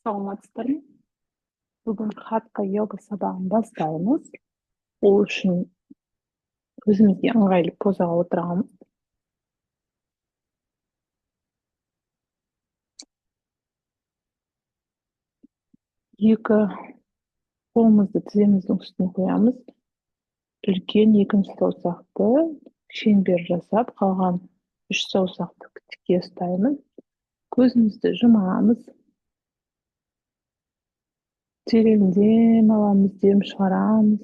саламатсыздар ма? Бүгін хатқа йога сабағын бастаймыз. Ол үшін өзімізге ыңғайлы позаға отырамыз. Екі қолымызды тіземіздің үстіне қоямыз. Үлкен екінші саусақты шеңбер жасап, қалған үш саусақты тіке ұстаймыз. Көзімізді жұмамыз. Терең дем аламыз, дем шығарамыз.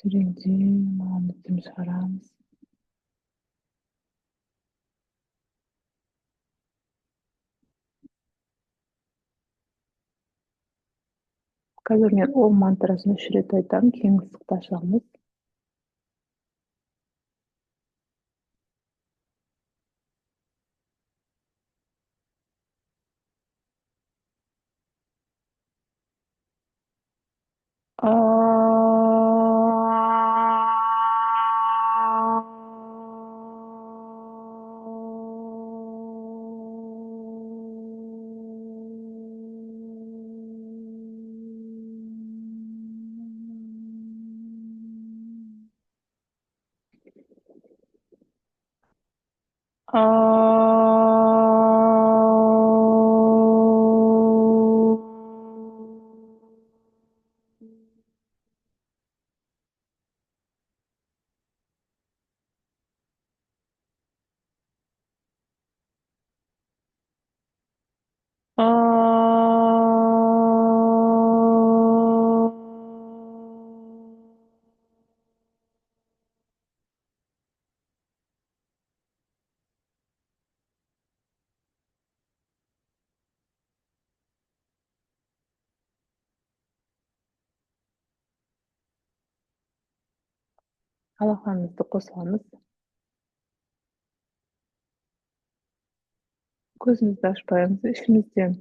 Терең дем аламыз, дем шығарамыз. Қазір мен ом мантрасын 3 рет айтамын, кеңістікті ашамыз. Алақанымызды қосамыз. Көзімізді ашпаймыз. Ішімізден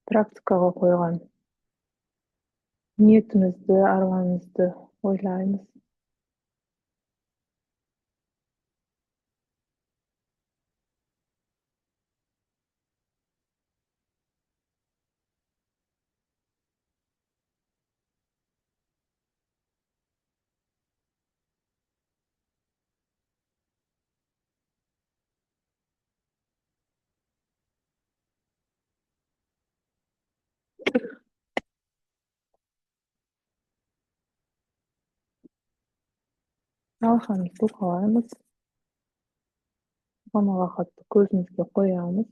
практикаға қойған ниетімізді, арманымызды ойлаймыз. Алақанымызды уқалаймыз. Оған алақатты көзімізге қоямыз.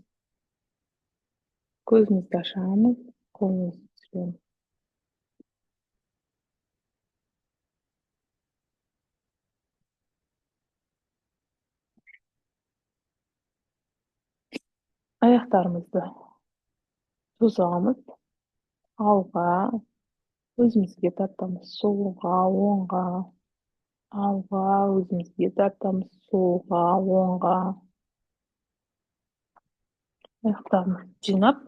Көзімізді ашамыз. Қолымызды түсіреміз. Аяқтарымызды созамыз. Алға, өзімізге тартамыз. Солға, оңға. Алға, өзімізге тартамыз. Солға, оңға. Аяқтарымызды жинап,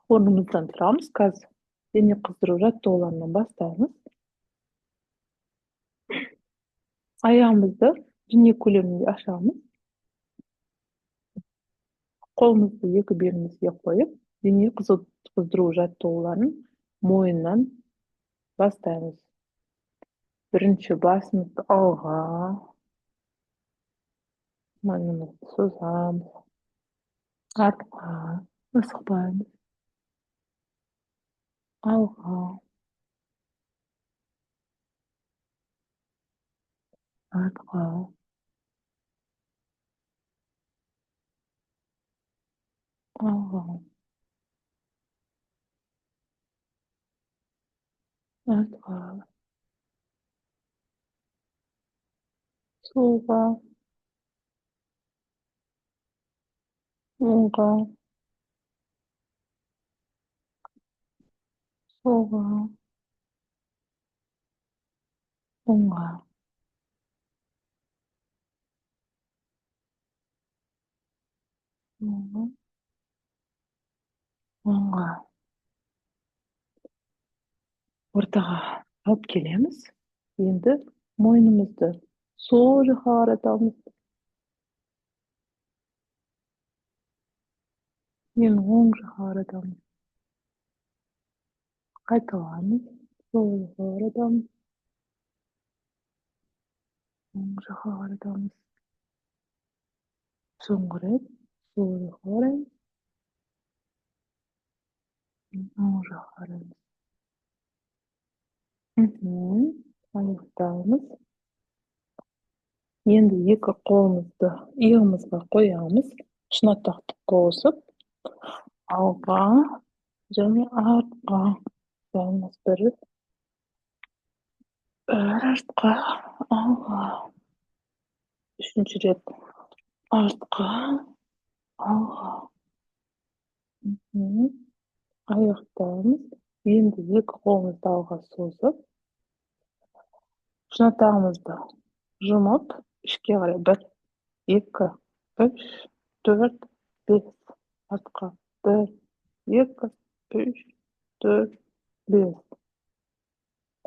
орнымыздан тұрамыз. Қазір дене қыздыру жаттығуларынан бастаймыз. Аяғымызды дене көлемінде ашамыз. Қолымызды екі белімізге қойып, дене қыздыру жаттығуларын мойыннан бастаймыз. Бірінші басымызды алға, мойнымызды созамыз. Артқа, асықпаймыз. Алға, артқа, алға, артқа, солға, оңға, солға, оңға, солға, оңға. Ортаға алып келеміз. Енді мойнымызды сол жаққа қаратамыз. Енді оң жаққа қаратамыз. Қайталамыз. Сол жаққа қаратамыз. Оң жаққа қаратамыз. Соңғы рет сол жаққа қараймыз. Оң жаққа қараймыз. Аяқтаймыз. Енді екі қолымызды иығымызға қоямыз. Шынтақты қосып, алға және артқа. Бір артқа, алға. Үшінші рет артқа, алға. Аяқтаймыз. Енді екі қолымызды алға созып, шынтағымызды жұмып, ішке қарай 1, 2, 3, 4, 5. Артқа 1, 2, 3, 4, 5.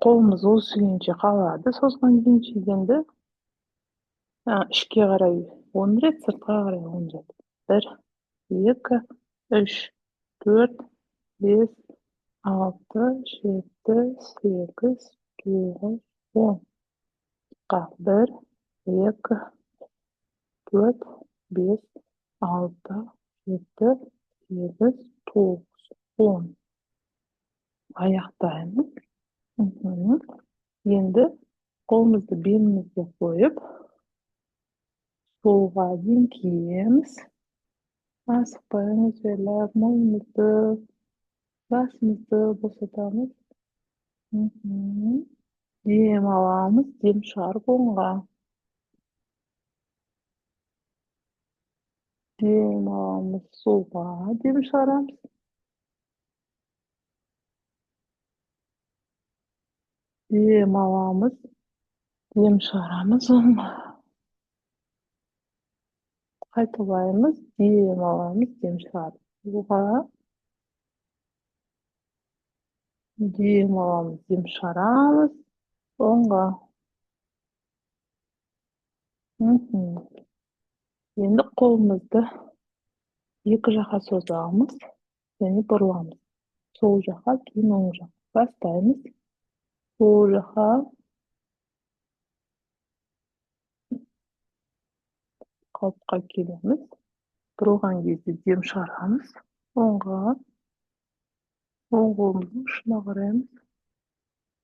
Қолымыз осы күйінше қалады. Созған күйінше енді ішке қарай 10 рет, сыртқа қарай 10 рет. 1, 2, 3, 4, 5, 6, 7, 8, 9, 10. 1, 2, 4, 5, 6, 7, 8, 9, 10. Аяқтаймыз. Енді қолымызды белімізге қойып, солға дейін киеміз. Асықпаймыз, ойлап, мойнымызды, басымызды босатамыз. Дем аламыз, дем шығарып оңға. Дем аламыз, солға, дем шығарамыз. Дем аламыз, дем шығарамыз оңға. Қайталаймыз, дем аламыз, дем шығарып оңға. Дем аламыз, дем шығарамыз оңға. Енді қолымызды екі жаққа созамыз және бұрыламыз. Сол жаққа, кейін оң жаққа. Бастаймыз. Сол жаққа, қалыпқа келеміз. Бұрылған кезде дем шығарамыз. Оңға, оң қолымыздың ұшына қараймыз.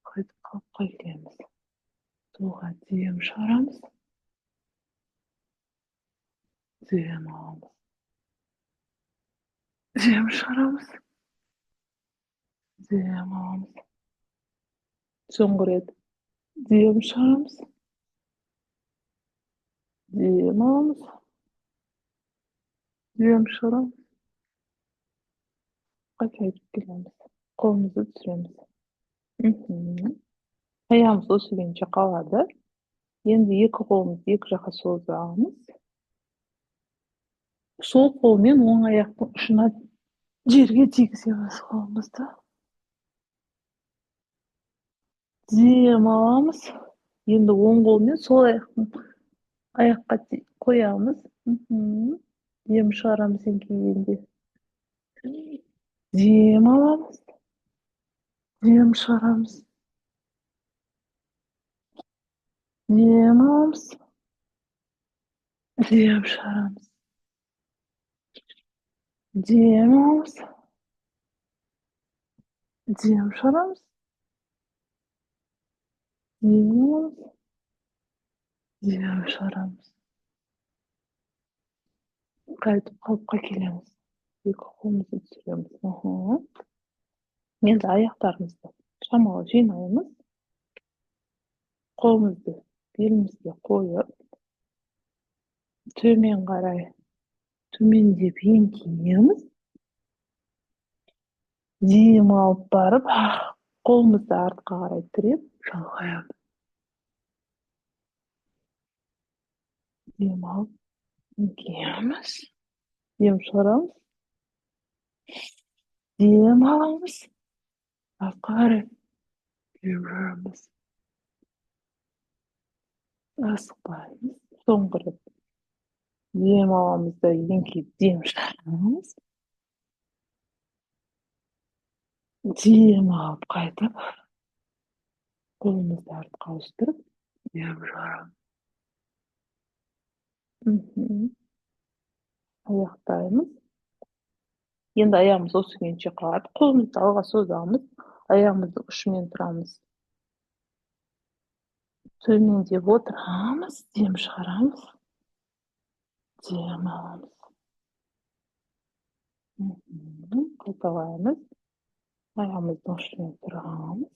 Қайтып қалыпқа келеміз. Солға дем шығарамыз. Дем аламыз. Дем шығарамыз. Дем аламыз. Соңғы рет дем шығарамыз. Дем аламыз. Дем шығарамыз. Қайтып келеміз. Қолымызды түсіреміз. Аяғымыз осы күйінше қалады. Енді екі қолымызды екі жаққа созамыз. Сол қолмен оң аяқтың ұшына жерге тигіземіз қолымызды. Дем аламыз. Енді оң қолмен сол аяққа қоямыз. Дем шығарамыз еңкейгенде. Дем аламыз. Дем шығарамыз. Дем аламыз. Дем шығарамыз. Дем аламыз. Дем шығарамыз. Дем аламыз. Дем шығарамыз. Қайтып қалыпқа келеміз. Екі қолымызды түсіреміз. Енді аяқтарымызды шамалы жинаймыз. Қолымызды белімізге қойып, төмен қарай, төмендеп еңкейеміз. Дем алып барып, қолымызды артқа қарай тіреп, жалғаймыз. Дем алып, еңкейеміз. Дем шығарамыз. Дем аламыз. Артқа қарай дем шығарамыз. Асықпаймыз. Соңғы рет дем аламыз да еңкейіп дем шығарамыз. Jiyem alıp qaytyp, kolumuzni artqa austurup, ýem şaram. Mhm. Aýakdaýmyz. Endi aýagymyz osygençe qalat, kolumuzy alga sozamyz, aýagymyzdy uşu bilen turamyz. Tömen diýip oturamyz, diýem şaramyz, diýem alamyz. Gotowamyz. Aýagymyzdy uşu bilen turamyz,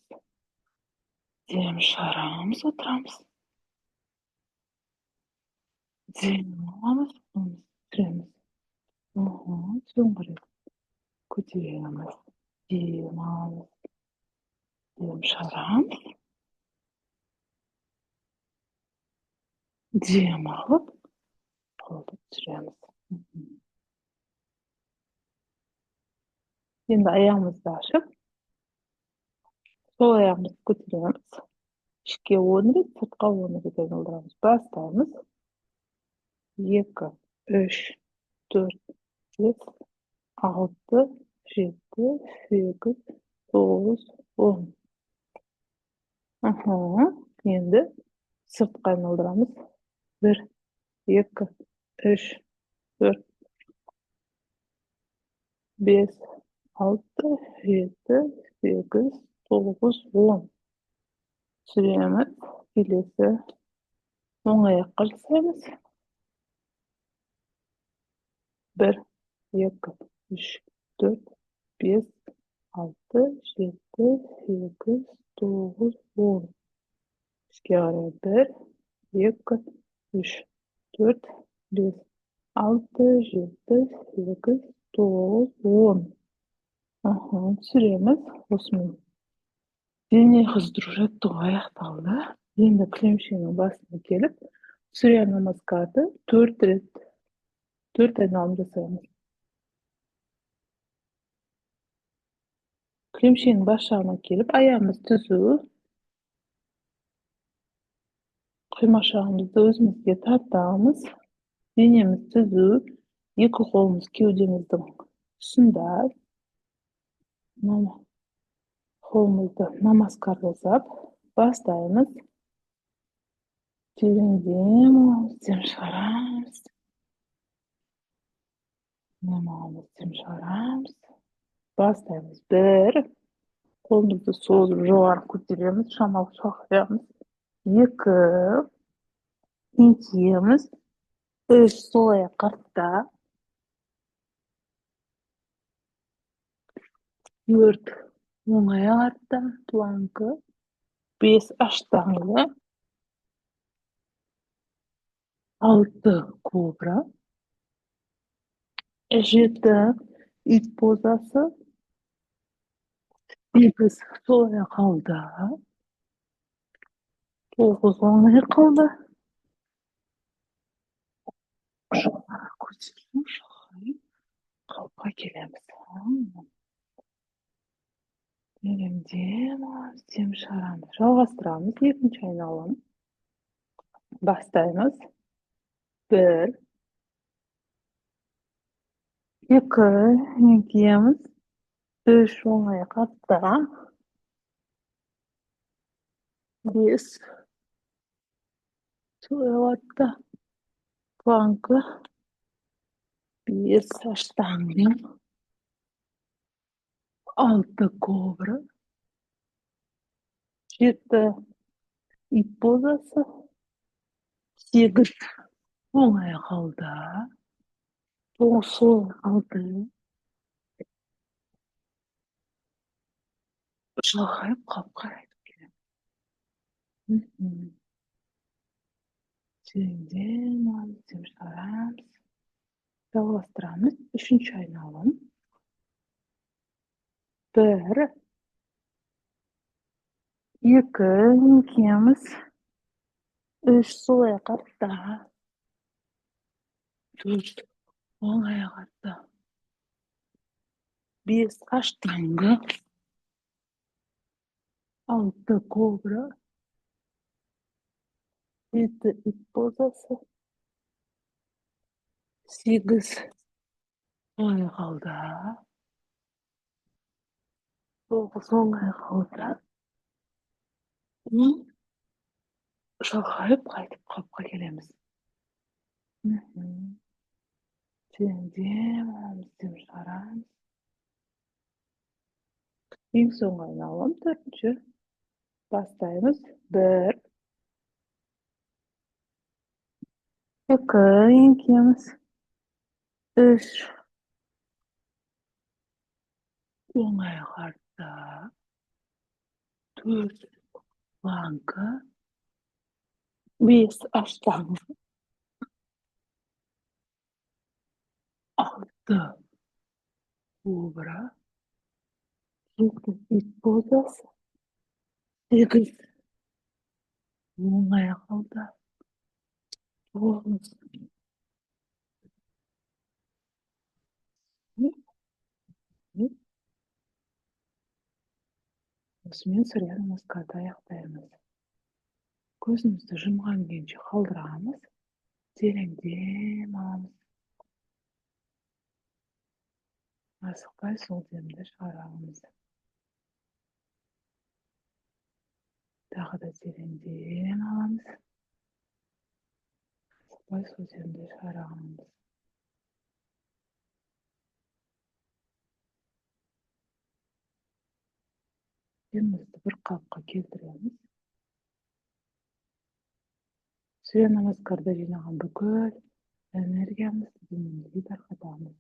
diýem şaramyz, oturamyz. Diýem alamyz, türemiz. Soňra köçürýärmiz. Diýem alamyz, diýem şaramyz, diýem alyp, goldy türemiz. Endi aýagymyzdy açyp, sol aýagymyzdy köçürýärmiz. İşke onury, sırtga onury ýyldyrabys. Bastaýmyz. 2, 3, 4, 5, 6, 7, 8, 9, 10. Endi sırtga ýyldyrabys. 1, 2, 3, 4, 5, 6, 7, 8, 9, 10. Süremiz kilesi oň aýakka ilsemez. 1, 2, 3, 4, 5, 6, 7, 8, 9, 10. İşke garä 1, 2, 3, 4, 5, 6, 7, 8, 9, 10. Süremiz osman. Dini hızdırarak aýakdaldy. Endi klemşeňiň basyna kelip, Surya namaskary 4 ret, 4 aýdam jasaýmyz. Klemşeňiň başlagyna kelip, aýagymyz tüzü, kıymaşagymyzdy özümizge tartamyz, denemiz tüzü, iki kolumuz kewdemizdiň üstünde, kolumuzda namaskar jasap, bastaýmyz. Diýem şaramyz. Namamyz şaramyz. Bastaýmyz. 1, kolumuzdy sozup jogary köterýärmiz, şamal şakarýarmyz. 2, iňkiyemiz, 3 sol aýak artda, 4 oň aýak artda, planka, 5 aştaňga, 6 kobra, 7 it pozasy, 8 sol aýak alda, 9 oň aýak alda. Köçürüp şaharyp kalpa gelemiz. Diýem şaramyz. Şalgastyrabys, ikinji aýnalamy. Bastaýmyz. 1, 2, iňkiyemiz, 3 oň aýak artda, 5 sol aýak artda, planka, 5 aştaňga, 6 kobra, 7 it pozasy, 8 oň aýak alda, 9 sol aýak alda, şaharyp kapka aýdyp diýem şaramyz. Şalgastyrabys, üçinji aýnalamy. 1, 2, iňkiyemiz, 3 sol aýak artda, 4 oň aýak artda, 5 aştaňga, 6 kobra, 7 it pozasy, 8 sol aýak alda, соңғы қалдыра м, шалқайып қайтып қалыпқа келеміз. Мгм. Тереңдеп аламыз, дем шығарамыз. Ең соңғы айналым төртінші. Бастаймыз. Бір, екі, еңкейміз. Үш, оңай қарта. Төрт, планка. Бес, аштаңыз. Алты, кобра. Жеті, ит позасы. Сегіз, оңай қалта. Тоғыз, осымен сүрен намазғарды аяқтаймыз. Көзімізді жұмған күйінше қалдырамыз. Терең дем аламыз. Асықпай сол демді шығарамыз. Тағы да терең дем аламыз. Асықпай сол демді шығарамыз. Демімізді бір қалыпқа келтіреміз. Сүрен намазғарда жинаған бүкіл энергиямызды денемізге тарқатамыз.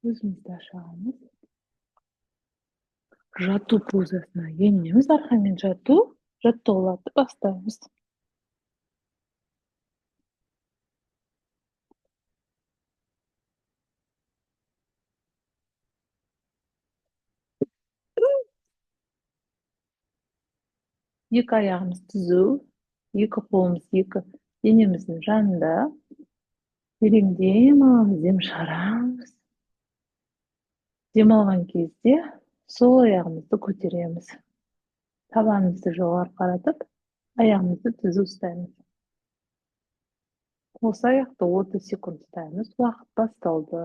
Көзімізді ашамыз. Жату позасына енеміз. Арқамен жату. Жаттығуларды бастаймыз. Екі аяғымыз түзу. Екі қолымыз екі денеміздің жанында. Терең дем аламыз, дем шығарамыз. Дем алған кезде сол аяғымызды көтереміз. Табанымызды жоғары қаратып, аяғымызды түзу ұстаймыз. Осы аяқты 30 секунд ұстаймыз. Уақыт басталды.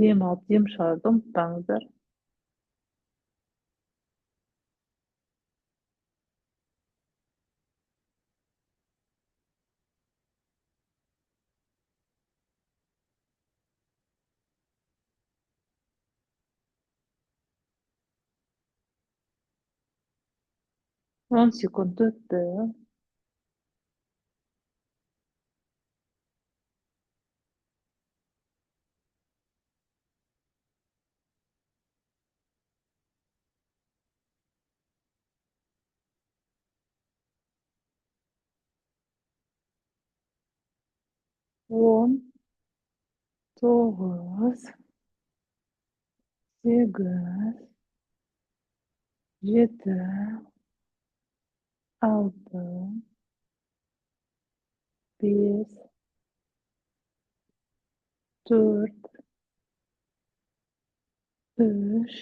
Дем алып, дем шығарды ұмытпаңыздар. 10 секунд өтті. Он, тоғыз, сегіз, жеті, алты, бес, төрт, үш,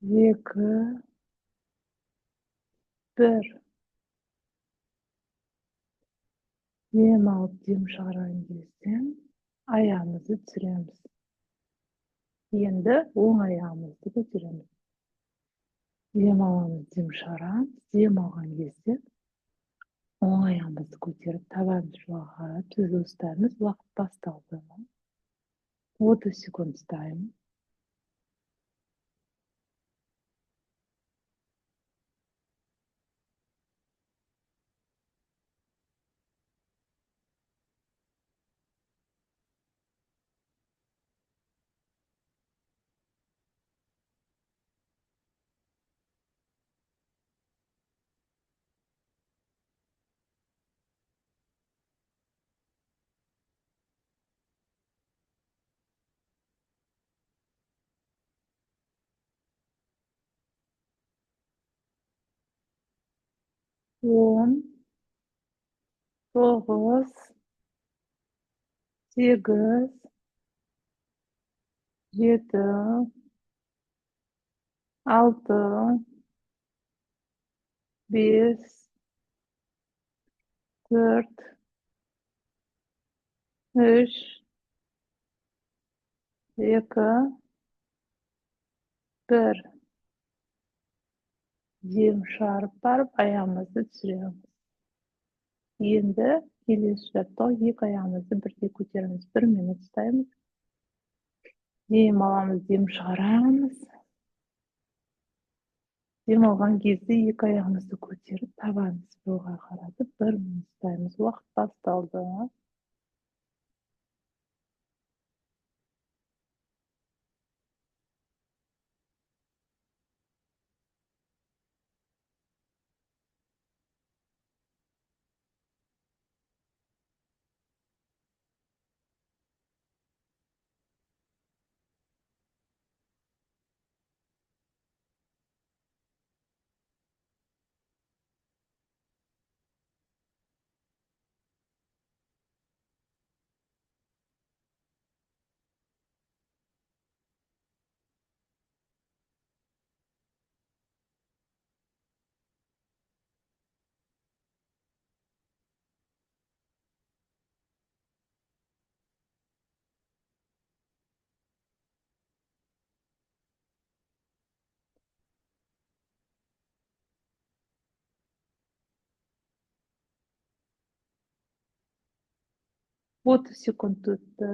екі, бір. Дем алып, дем шығарған кезде аяғымызды түсіреміз. Енді оң аяғымызды көтереміз. Дем аламыз, дем шығарамыз. Дем алған кезде оң аяғымызды көтеріп, табанды жоғары түзу ұстаймыз. Уақыт басталды. 30 секунд ұстаймыз. o'n, to'qqiz, sekiz, yetti, olti, besh, to'rt, uch, ikki, bir. Yumsharib borib oyog'imizni tushiramiz. Endi kelesi ushlabda екі oyog'imizni birga ko'taramiz. 1 minut tutamiz. Dem olamiz, dem chiqaramiz. Dem olgan кезде екі oyog'imizni ko'tarib, tabanimiz yo'g'a qaratib 1 minut tutamiz. Vaqt bastaldi. O'ttiz sekund o'tdi.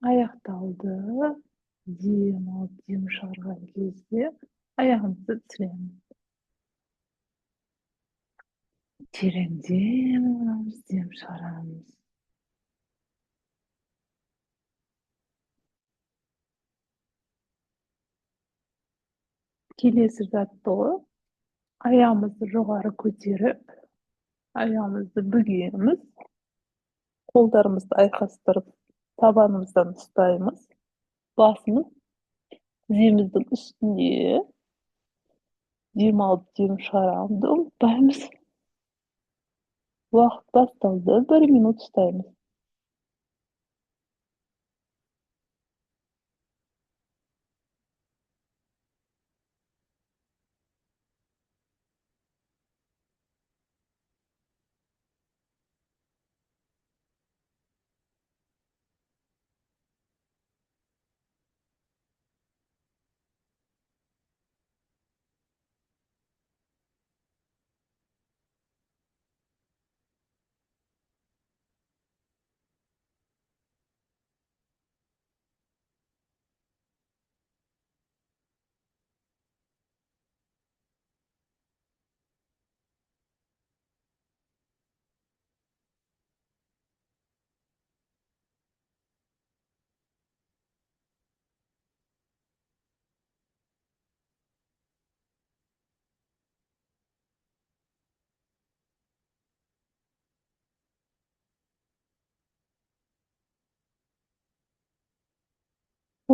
Аяқталды. Dem olib, dem chiqargan кезде oyog'imizni tushiramiz. Terin dem olamiz, dem chiqaramiz. Kelesi zatda oyog'imizni jo'g'ari ko'tarib, oyog'imizni bugaymiz. Qo'llarimizni ayqashtirib, tabanimizdan tutaymiz. Basimiz tizemizning ustida. Dem olib, dem chiqaramizni unutmaymiz. Vaqt bastaldi. 1 minut tutaymiz.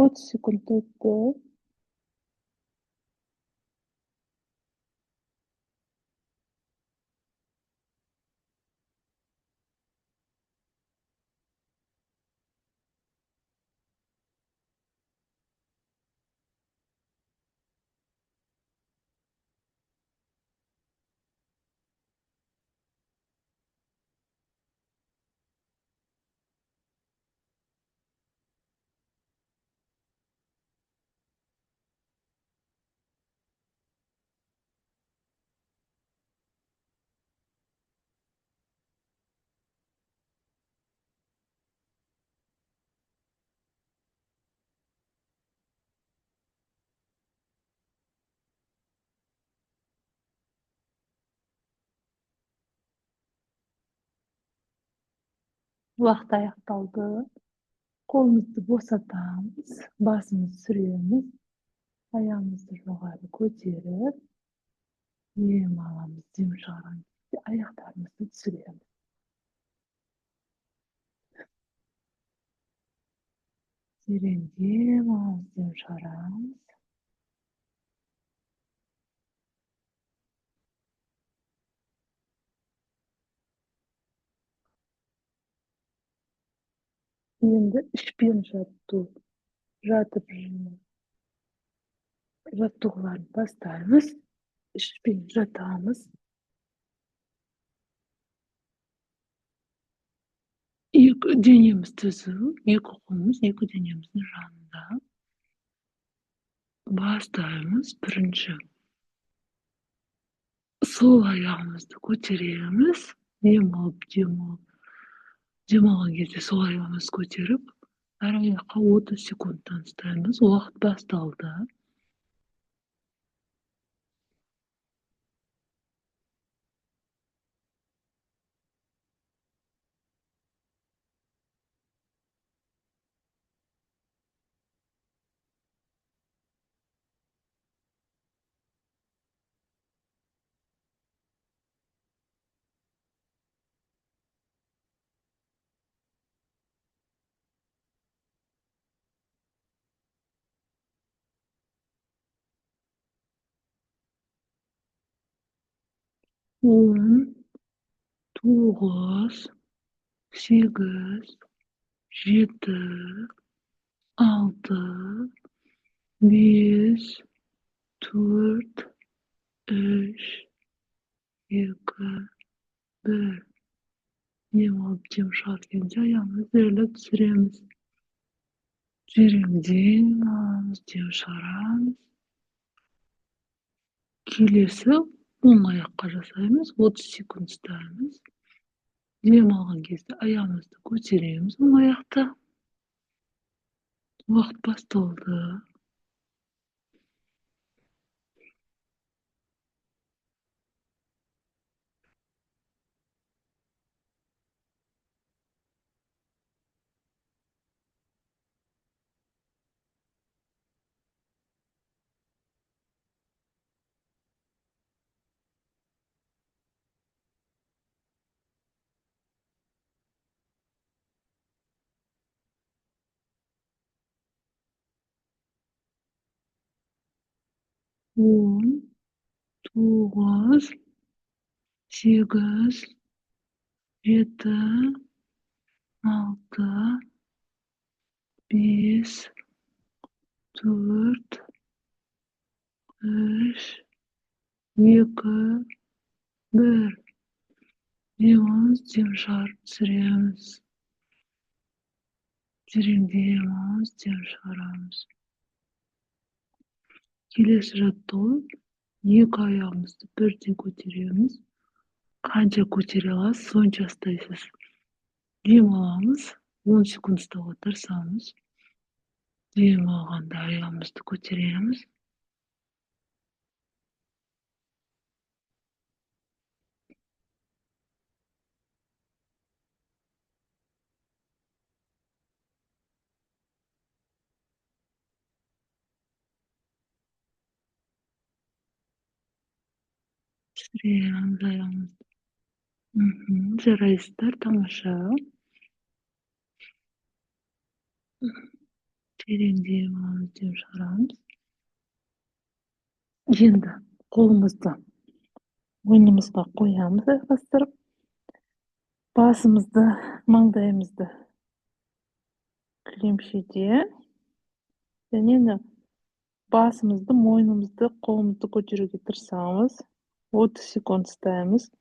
O'ttiz sekund o'tdi. Vaqt аяқталды. Қолымызды босатамыз, басымызды сүреміз, аяғымызды жоғары көтеріп, дем аламыз, дем шығарған кезде аяқтарымызды түсіреміз. Терең дем аламыз, дем шығарамыз. Енді ішпен жатып жаттығуларды бастаймыз. Ішпен жатамыз. Екі денеміз түзу, екі қолымыз екі денеміздің жанында. Бастаймыз. Бірінші сол аяғымызды көтереміз. Дем алған кезде сол аяғымызды көтеріп, әр аяққа 30 секундтан ұстаймыз. Уақыт басталды. Он, 9, 8, 7, 6, 5, 4, 3, 2, 1. Дем алып, дем шығарып аяғымызды дірілдеп түсіреміз. Терең дем аламыз, дем шығарамыз. Келесі оң аяққа жасаймыз. 30 секунд ұстаймыз. Дем алған кезде аяғымызды көтереміз оң аяқта. Уақыт басталды. Он, 9, 8, 7, 6, 5, 4, 3, 2, 1. Дем аламыз, дем шығарып түсіреміз. Терең дем аламыз, дем шығарамыз. Келесі жаттығу. Екі аяғымызды бірдей көтереміз. Қанша көтере аласыз, сонша ұстайсыз. Дем аламыз, 10 секунд ұстауға тырысамыз. Дем алғанда аяғымызды көтереміз. Түсіреміз аяғымызды. Жарайсыздар, тамаша. Терең дем аламыз, дем шығарамыз. Енді қолымызды мойнымызға қоямыз айқастырып. Басымызды, маңдайымызды кілемшеде. Және басымызды, мойнымызды, қолымызды көтеруге тырысамыз. 30 секунд ұстаймыз.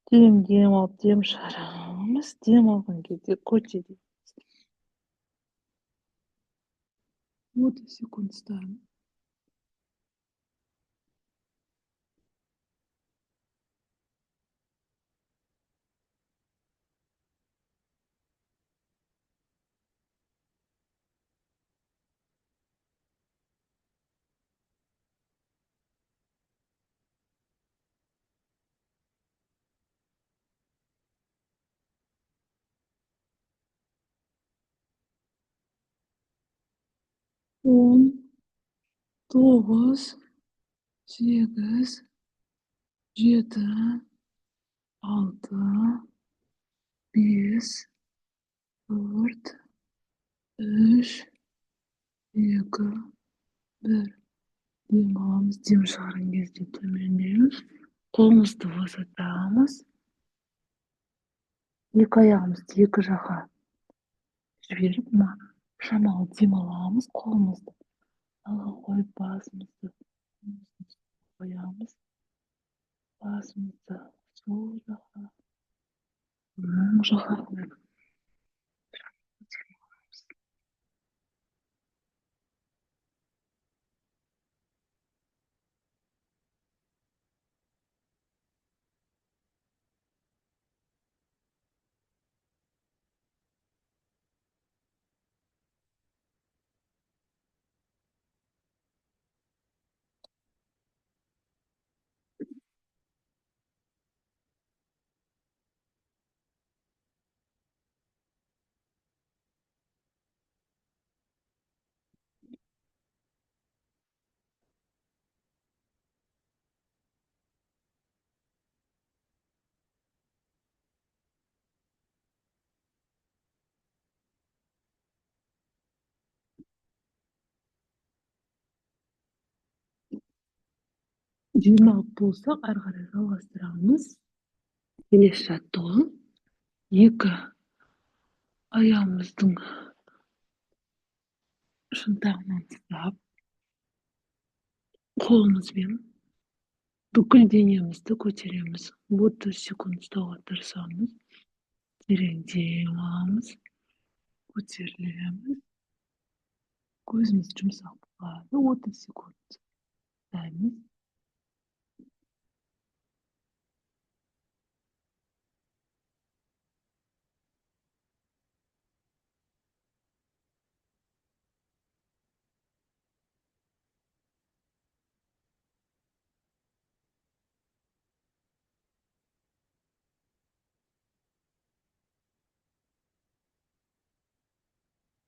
Дем алып, дем шығарамыз. Дем алған кезде көтереміз. 30 секунд ұстаймыз. 9, 8, 7, 6, 5, 4, 3, 2, 1. Dем alamыз, дем шығарған кезде төмендейміз. Қолымызды босатамыз. Екі аяғымызды екі жаққа жіберіп, шамалы дем аламыз. Қолымызды алға қойып, басымызды қоямыз. Басымызды сол жаққа, оң жаққа қойып 20 алып болсақ, ары қарай жалғастырамыз. Келесі жаттығу. Екі аяғымыздың шынтағынан ұстап, қолымызбен бүкіл денемізді көтереміз. 30 секунд ұстауға тырысамыз. Терең дем аламыз, көтерілеміз. Көзіміз жұмсақ болады. 30 секунд ұстаймыз.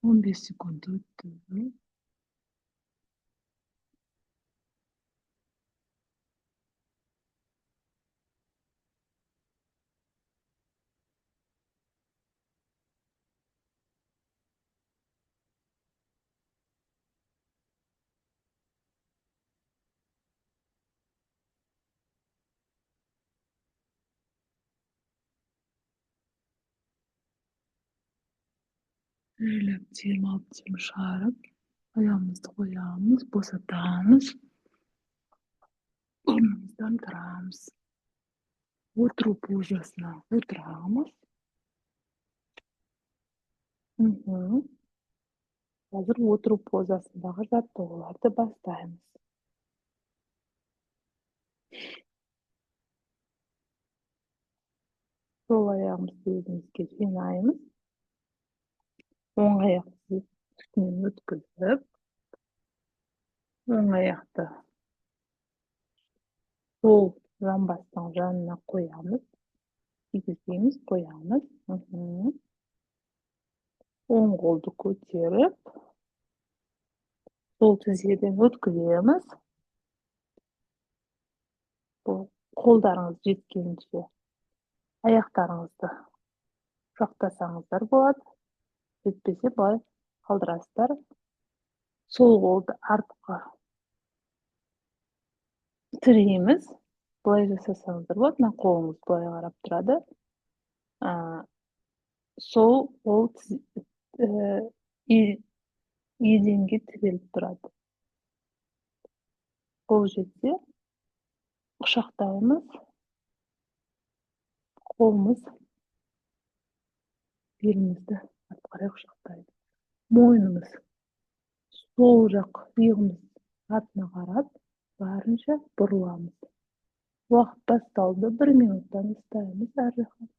15 секунд өтті. Жайлап дем алып, дем шығарып, аяғымызды қоямыз, босатамыз. Орнымыздан тұрамыз. Отыру позасына отырамыз. Қазір отыру позасындағы жаттығуларды бастаймыз. Сол аяғымызды өзімізге жинаймыз. Оң аяқты үстінен өткізіп, оң аяқты сол жамбастың жанына қоямыз. Кигізбейміз, қоямыз. Оң қолды көтеріп, сол тізеден өткіземіз. Қолдарыңыз жеткенше аяқтарыңызды құшақтасаңыздар болады. Жетпесе былай қалдырасыздар. Сол қолды артқа тірейміз. Былай жасасаңыздар болады. Мына қолыңыз былай қарап тұрады. Сол қол еденге тіреліп тұрады. Қол жетсе, құшақтаймыз. Қолымыз белімізді артқа қарай құшақтайды. Мойнымыз сол жақ иығымыз артына қарап, барынша бұрыламыз. Уақыт басталды. 1 минуттан ұстаймыз әр жаққа.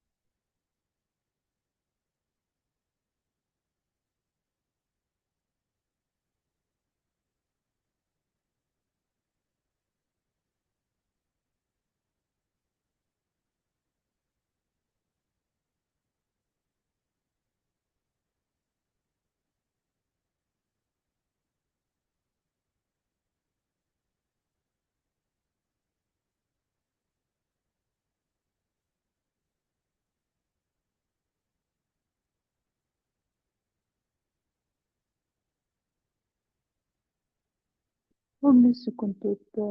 15 sekund o'tdi.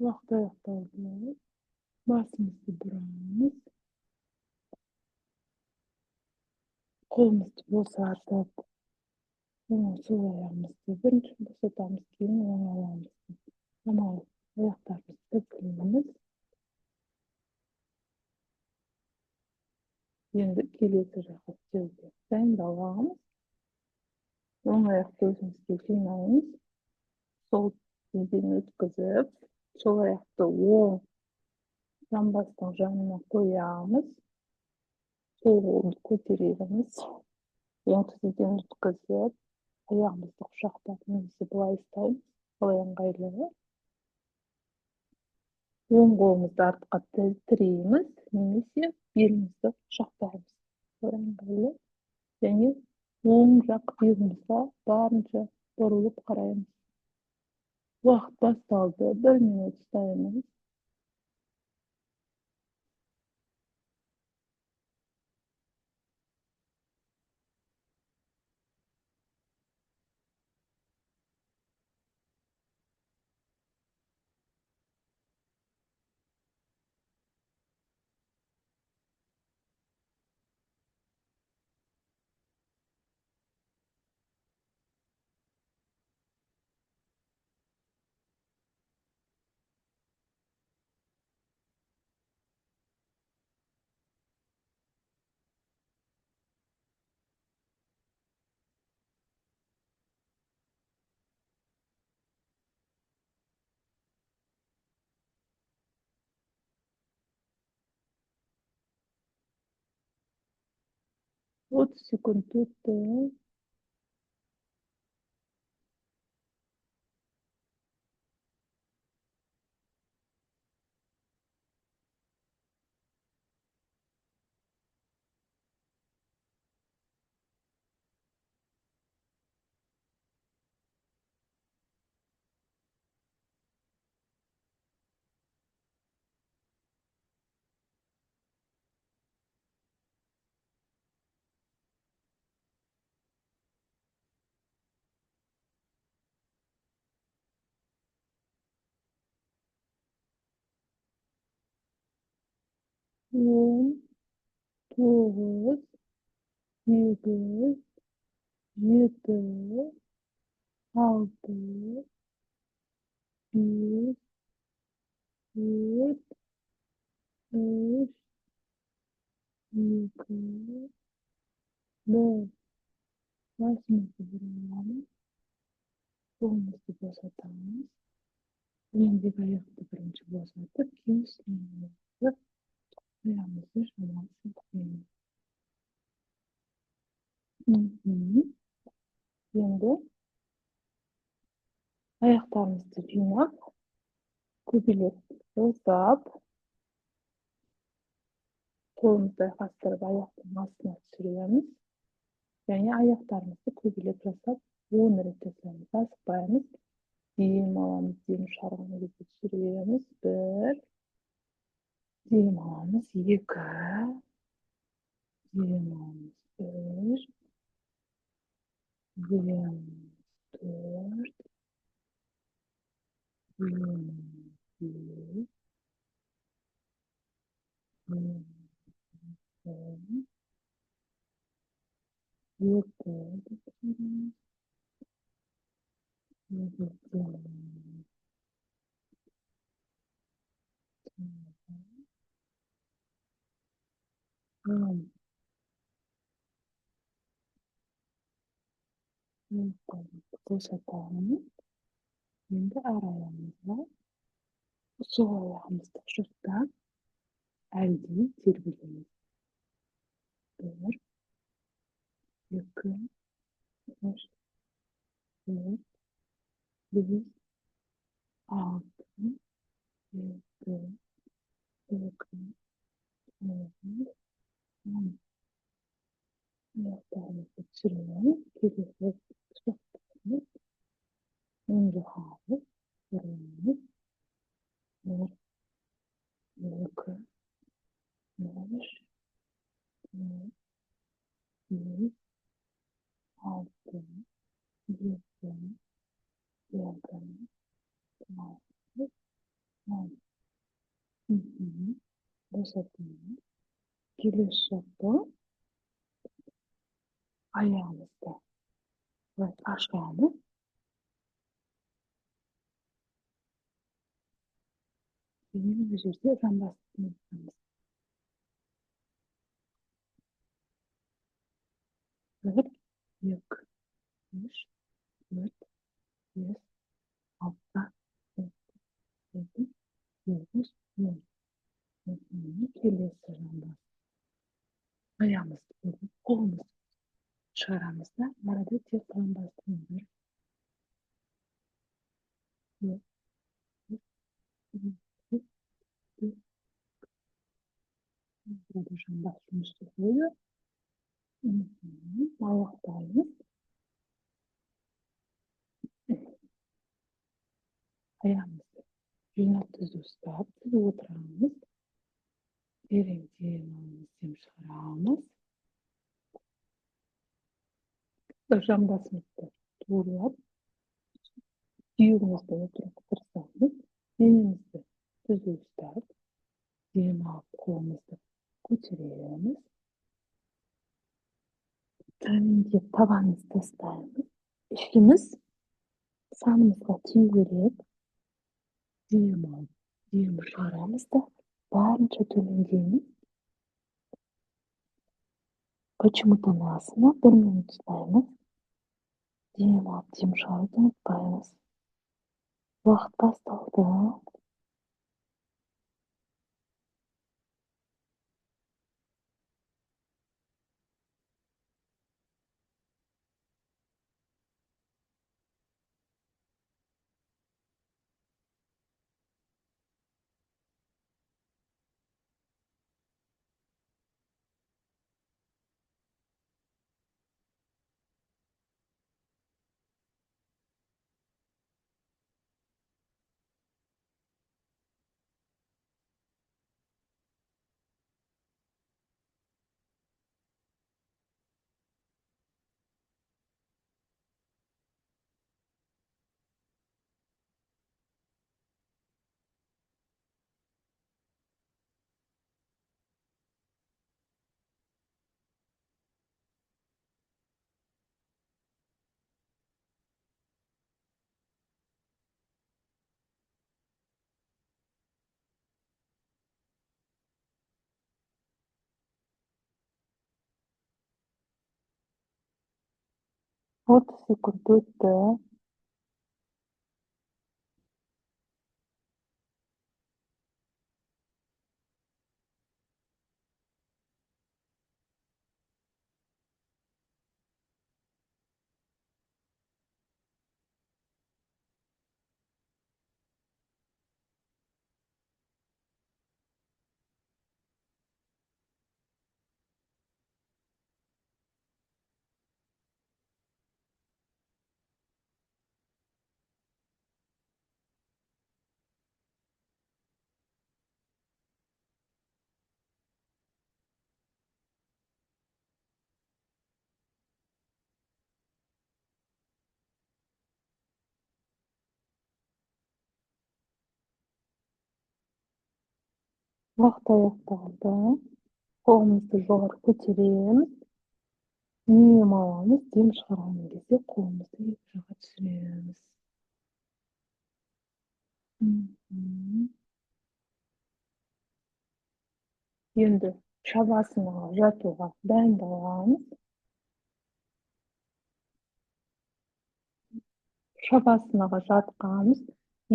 Vaqt oyoqda basimizni buramiz. Qo'limizni bo'satib, so'l oyog'imizni birinchi bo'satamiz, keyin o'ng oyog'imizni. Mana oyoqlarimizni teplaymiz. Endi kelesi rahatga tayinlaymiz. O'ng oyoqni o'zimizga qiynaymiz. Sol yuzini o'tkazib, sol oyoqni o'ng jambasidan yonina qo'yamiz. Sol qo'lni ko'taramiz. O'ng tizini o'tkazib, oyog'imizni quchoqlab, yuzimizni былай istaymiz. Aloyang'aylab. O'ng qo'limizni ortga tiraymiz, немесе belimizni quchoqlaymiz. Aloyang'aylab. Yani o'ng yoq yuzimizga barincha burilib qaraymiz. Vaqt bostaldi. 1 minut istaymiz. O'ttiz sekund o'tdi. O'n, to'qqiz, seg'iz, yetti, olti, besh, to'rt, uch, ikki, bir. Boshimizni buramiz. Qo'limizni bo'shatamiz. Endi oyoqni birinchi bo'satib, keyin ustini yopib, oyog'imizni shamol siltaymiz. Endi oyoqlarimizni yumab, ko'pilib o'sab, qo'limizni qastirib oyoqning ostiga tushiramiz. Ya'ni oyoqlarimizni ko'pilib yasab, 10 taslaymiz, bosib qo'yamiz. Diyem alamız, diyem şarkını geçiremiz. Bir, diyem alamız, iki, diyem alamız, bir, diyem dört, diyem beş, diyem on, yedi, yedi, on, to'satdan endi arayamizda sol oyog'imizni sho'xtab algi tergilaymiz. Bir, ikki, uch, to'rt, besh, olti, yetti, sakkiz, to'qqiz, o'n. Oyoqlarimizni chiraymiz. Kelesi sho'xlaymiz. O'ngga olib buraymiz. Bir, ikki, uch, to'rt, besh, olti, yetti, sakkiz, to'qqiz, o'n. Bo'shatmaymiz. Kelesi safda oyog'imizga va pashkani keyin bu yerga rambasini qilamiz. Bir, ikki, uch, to'rt, besh, olti, yetti, sakkiz, o'n. Kelesi rambas. Oyog'imizni qo'yib, qo'limizni chiqaramizda, mana bu ters rambasni bir, ikki, uch, to'rt, burada rambasni üstüne qo'yib, oyoqlarimiz ayağımızı yumak tuzu ıslab, tuzu o'tiramiz. Birinchi yemamiz yumshoqrog'imiz. Rambasimizni to'g'rilab, yumurta o'tirib tirsamiz. Elimizni tuzu ıslab, yemoq qo'limizni ko'chiramiz. Kaminga tavanimizni tashlaymiz. Ishimiz sanimizga kiyverib, yumshoramizda barincha to'lingaymiz. Почему-то masni 1 minut tutmaymiz. Yumshoqni unutmaymiz. Vaqt past oldi. Olti sekund o'tdi. Vaqt аяқталды. Қолымызды жоғары көтереміз. Дем аламыз. Дем шығарған кезде қолымызды екі жаққа түсіреміз. Мгм. Енді шабасынаға жатуға дайындаламыз. Шабасынаға жатқанбыз.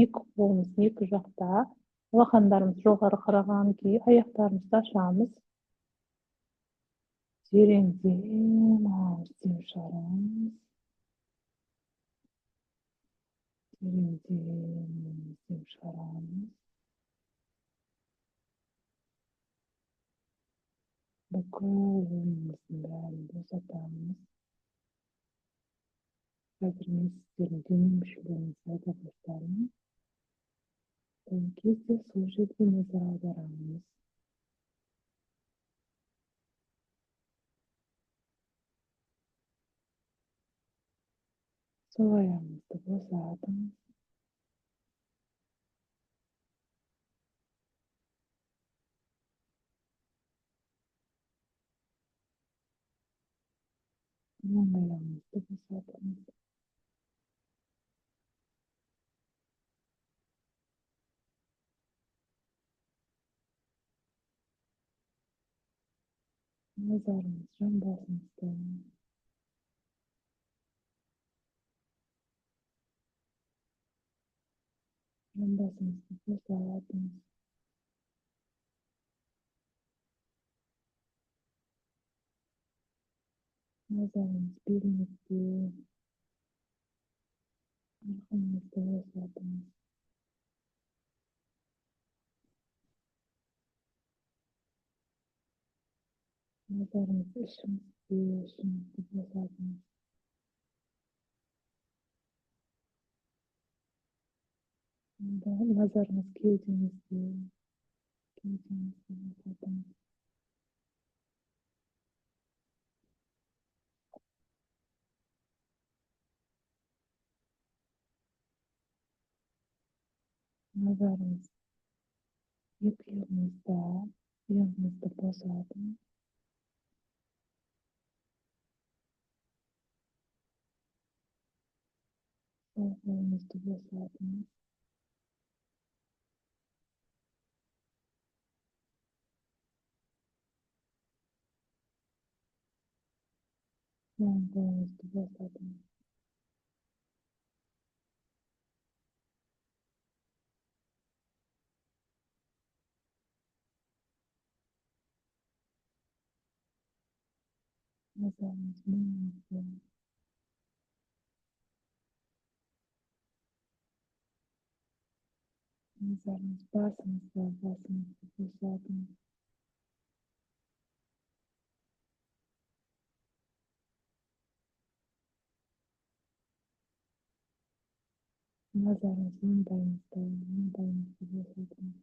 Екі қолымыз екі жақта. Алақандарымыз жоғары қараған күйі аяқтарымызды ашамыз. Терең дем аламыз, дем шығарамыз. Терең дем шығарамыз. Бүкіл ойымыздың бәрін босатамыз. Қазір мен сіздердің дене мүшелеріңізді айта бастаймын. Сол кезде сол жерге назар аударамыз. Сол аяғымызды босатыңыз. Оң аяғымызды босатыңыз. Назарыңыз жамбасыңызда. Жамбасыңызды босатыңыз. Назарыңыз беліңізде. Арқаңызды босатыңыз. Назарыңыз ішіңізді босатыңыз. Назарыңыз кеудеңізде босатыңыз. Назарыңыз екі иығыңызды босатыңыз. Сол қолыңызды босатыңыз. Оң қолыңызды босатыңыз. Назарыңыз мойныңызда. Назарыңыз басыңызды босатыңыз. Назарыңыз маңдайыңызды босатыңыз.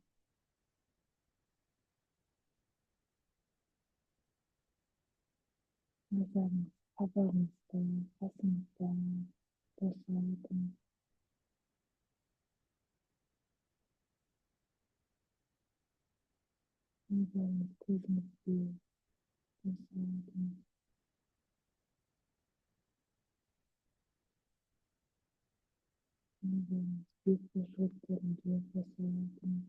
Назарыңыз қабағыңызда, қасыңызда босатыңыз. Назарыңыз көзіңізде босатыңыз. Назарыңыз бет бұлшықеттерінде босатыңыз.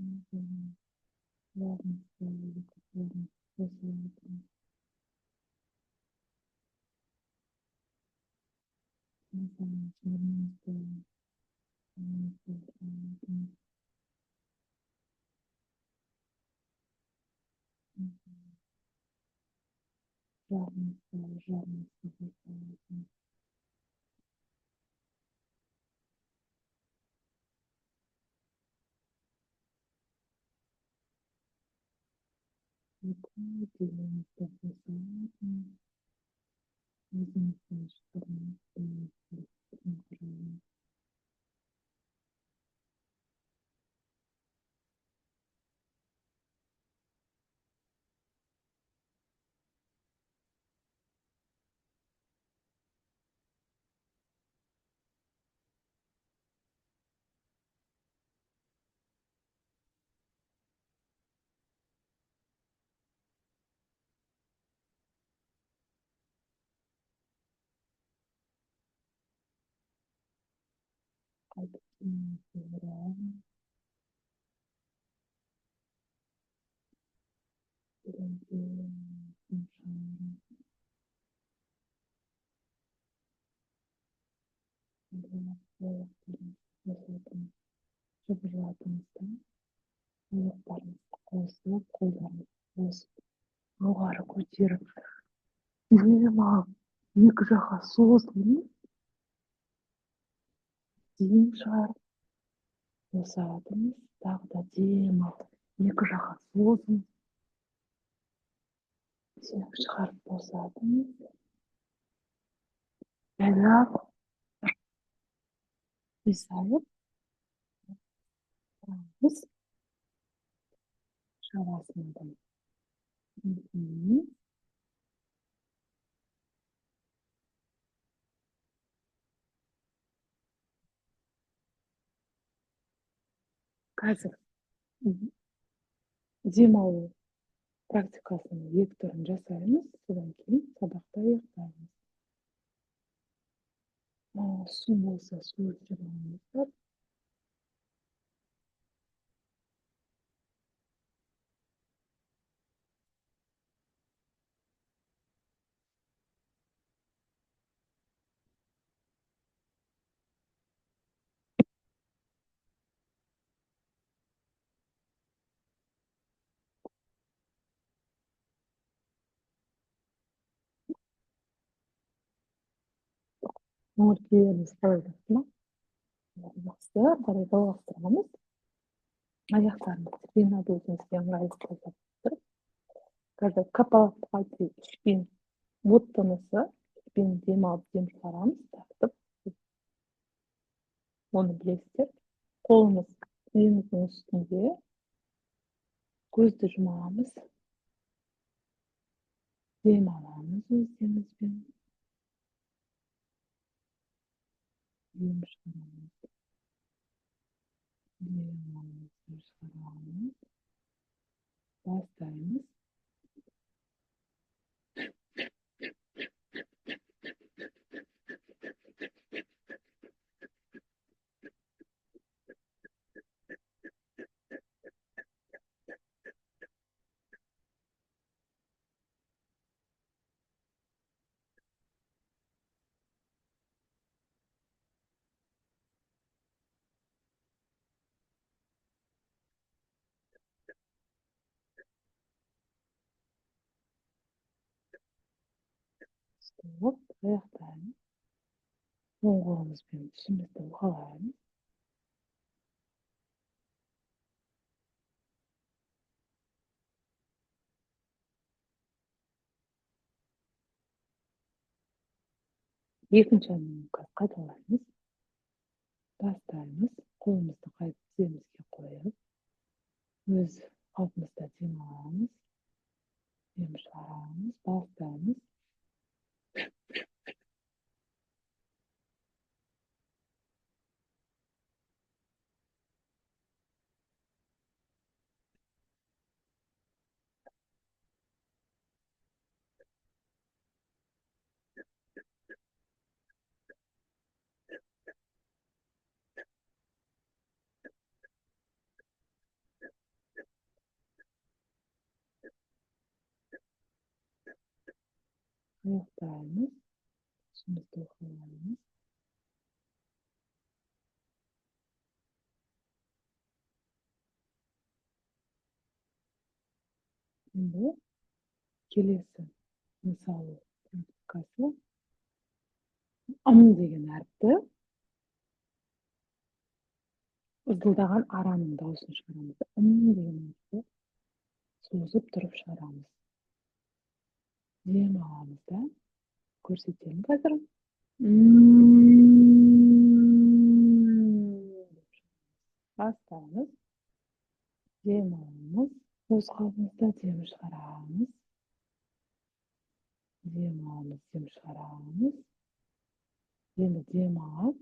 Назарыңыз құлағыңызда, екі құлағыңызды босатыңыз. Назарыңыз мұрныңызда, босатыңыз. Жағыңызды босатыңыз. Бүкіл денеңізді босатыңыз. Өзіңіздің шығармаңызды құраңыз. Doğru. Birinci, шұбырлатыңызды аяқтарыңызды қосып қолдарыңызды қосып жоғары көтеріп дем алып екі жаққа созылып дейін шығарып босатыңыз тағы да дем алып екі жаққа созыңыз демді шығарып босатыңыз жайлап қисайып тұрыңыз шавасында. Қазір демалу практикасының екі түрін жасаймыз, содан кейін сабақты аяқтаймыз. Су болса су ішіп алыңыздар. Көңіл-күйіңіз қалай жатыр ма? Жақсы, қарай жалғастырамыз. Аяқтарыңызды қинап өзіңізге ыңғайлы қылып тұрып, қазір капалапати ішпен от тынысы, ішпен дем алып дем шығарамыз, тартып, оны білесіздер. Қолымыз тіземіздің үстінде, көзді жұмамыз, дем аламыз өздеріңізбен, дем шығарамыз, дем аламыз, дем шығарамыз, бастаймыз. Стоп, аяқтаймыз. Оң қолымызбен ішімізді уқалаймыз. Екінші әнімізді қайталаймыз. Бастаймыз. Қолымызды қайтып тіземізге қойып, өз қалпымызда дем аламыз, дем шығарамыз, бастаймыз. Аяқтаймыз. Ішімізді уқалаймыз. Енді келесі мысалы практикасы деген әріпті ызылдаған араның дауысын шығарамыз. Деген әріпті созып тұрып шығарамыз. Дем аламыз да, көрсетемін қазір. Бастаймыз. Дем аламыз. Өз қалпымызда дем шығарамыз. Дем аламыз, дем шығарамыз. Енді дем алып.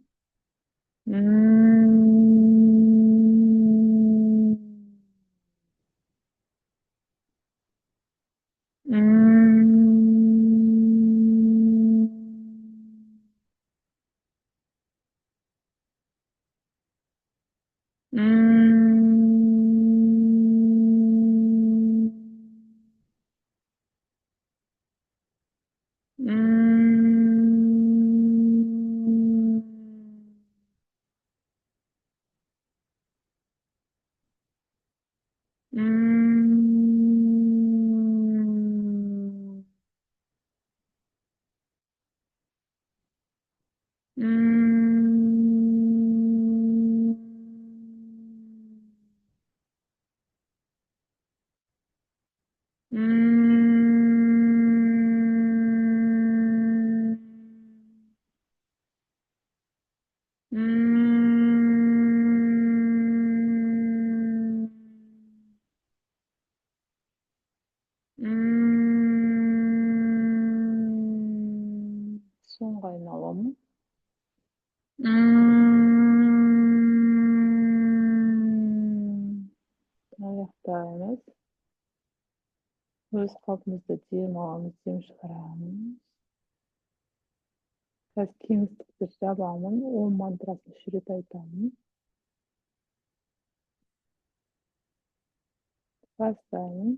Аяқтаймыз. Өз қалпымызда дем аламыз, дем шығарамыз. Қазір кеңістікті жабамын, ом мантрасын 3 рет айтамын. Бастаймын.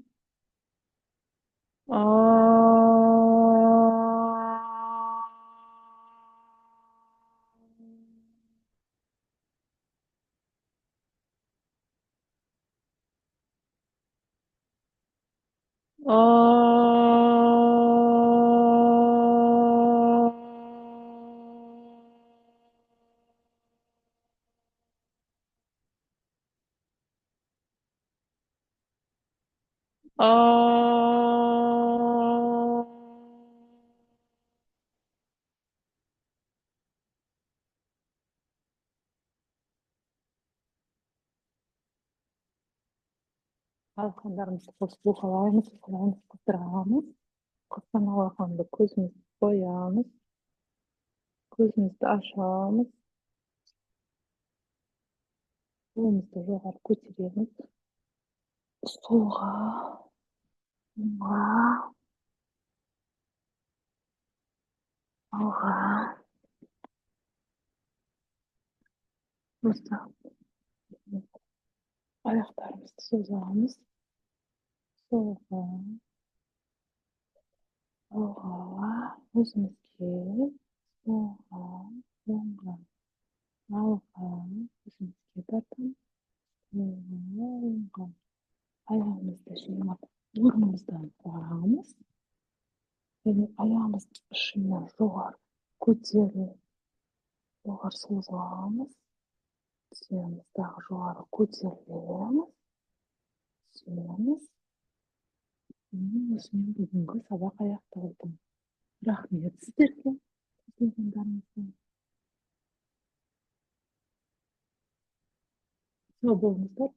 Алақандарымызды қосып уқалаймыз, қыздырамыз. Қысқан алақанды көзімізді қоямыз. Көзімізді ашамыз. Қолымызды жоғары көтереміз. Солға, оңға, алға, ұзақ. Аяқтарымызды созамыз. Солға, алға, өзімізге, солға, оңға, алға, өзімізге тартамыз. Солға, оңға. Аяғымызды жинап, орнымыздан тұрамыз. Және аяғымызды ұшынан жоғары көтеріп, жоғары созамыз. Түсеміз, дағы жоғары көтерілеміз. Түсеміз. Осымен бүгінгі сабақ аяқталды. Рахмет сіздерге. Сау болыңыздар.